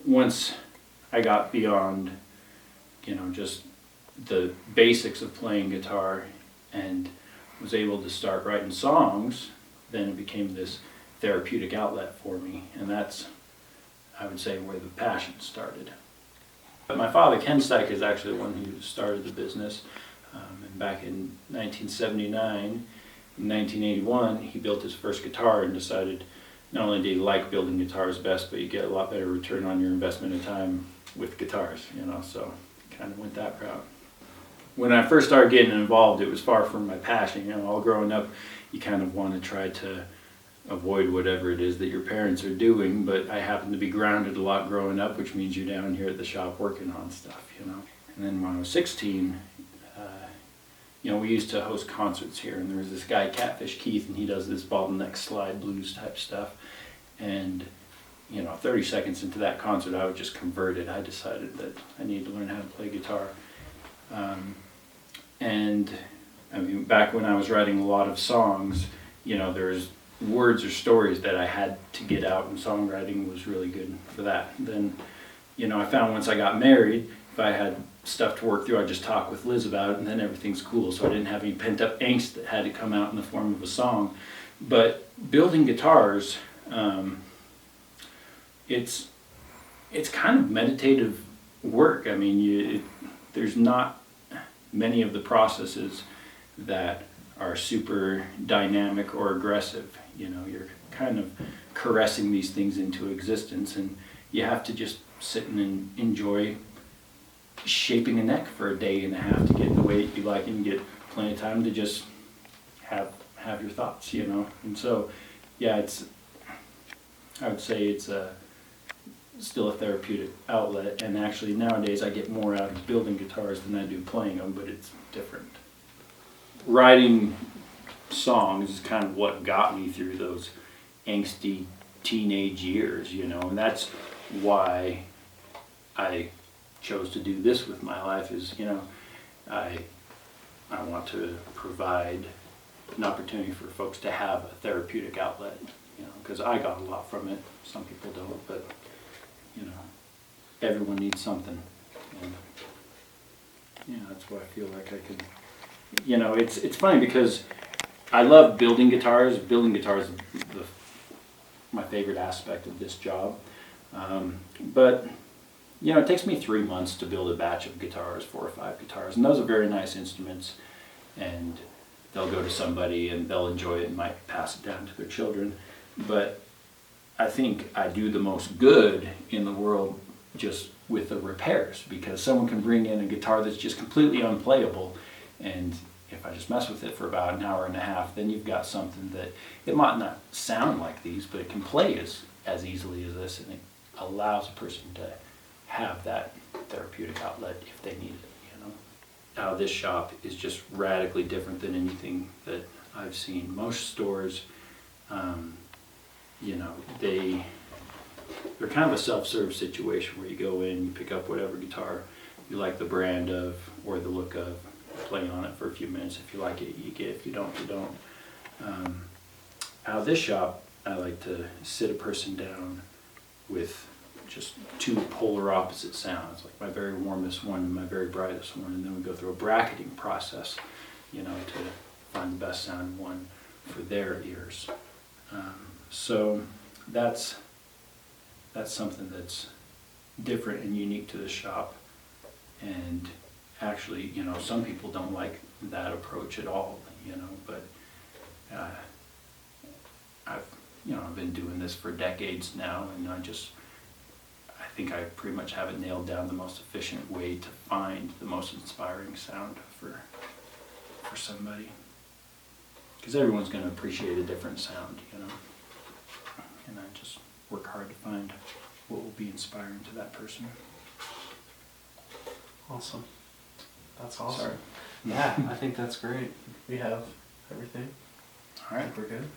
once I got beyond, just the basics of playing guitar and was able to start writing songs, then it became this therapeutic outlet for me. And that's, I would say, where the passion started. But my father, Ken Stike, is actually the one who started the business. And back in 1979, in 1981, he built his first guitar and decided not only did he like building guitars best, but you get a lot better return on your investment of time with guitars, so kind of went that route. When I first started getting involved, it was far from my passion. All growing up, you kind of want to try to avoid whatever it is that your parents are doing, but I happened to be grounded a lot growing up, which means you're down here at the shop working on stuff, And then when I was 16, we used to host concerts here, and there was this guy, Catfish Keith, and he does this bottleneck slide blues type stuff. And 30 seconds into that concert, I was just converted. I decided that I needed to learn how to play guitar. And I mean, back when I was writing a lot of songs, there's words or stories that I had to get out, and songwriting was really good for that. Then, I found once I got married, if I had stuff to work through, I'd just talk with Liz about it, and then everything's cool. So I didn't have any pent-up angst that had to come out in the form of a song. But building guitars, it's kind of meditative work. I mean, there's not many of the processes that are super dynamic or aggressive. You're kind of caressing these things into existence, and you have to just sit and enjoy shaping a neck for a day and a half to get the way you like, and get plenty of time to just have your thoughts, And so, yeah, I would say it's still a therapeutic outlet, and actually nowadays I get more out of building guitars than I do playing them, but it's different. Writing songs is kind of what got me through those angsty teenage years, and that's why I chose to do this with my life. Is I want to provide an opportunity for folks to have a therapeutic outlet, because I got a lot from it. Some people don't, but everyone needs something, and that's why I feel like I can. It's funny because I love building guitars. Building guitars is my favorite aspect of this job, but it takes me 3 months to build a batch of guitars, 4 or 5 guitars, and those are very nice instruments, and they'll go to somebody and they'll enjoy it and might pass it down to their children. But I think I do the most good in the world just with the repairs, because someone can bring in a guitar that's just completely unplayable, and if I just mess with it for about an hour and a half, then you've got something that it might not sound like these, but it can play as easily as this, and it allows a person to have that therapeutic outlet if they need it. Now this shop is just radically different than anything that I've seen. Most stores, they're kind of a self-serve situation where you go in, you pick up whatever guitar you like the brand of or the look of, play on it for a few minutes. If you like it, you get it. If you don't, you don't. Out of this shop, I like to sit a person down with just 2 polar opposite sounds, like my very warmest one and my very brightest one, and then we go through a bracketing process, to find the best sound one for their ears. So that's something that's different and unique to the shop, and actually, some people don't like that approach at all, but I've been doing this for decades now, and I think I pretty much have it nailed down, the most efficient way to find the most inspiring sound for somebody. Because everyone's going to appreciate a different sound, and I just work hard to find what will be inspiring to that person. Awesome. That's awesome. Sorry. Yeah, I think that's great. We have everything. All right. I think we're good.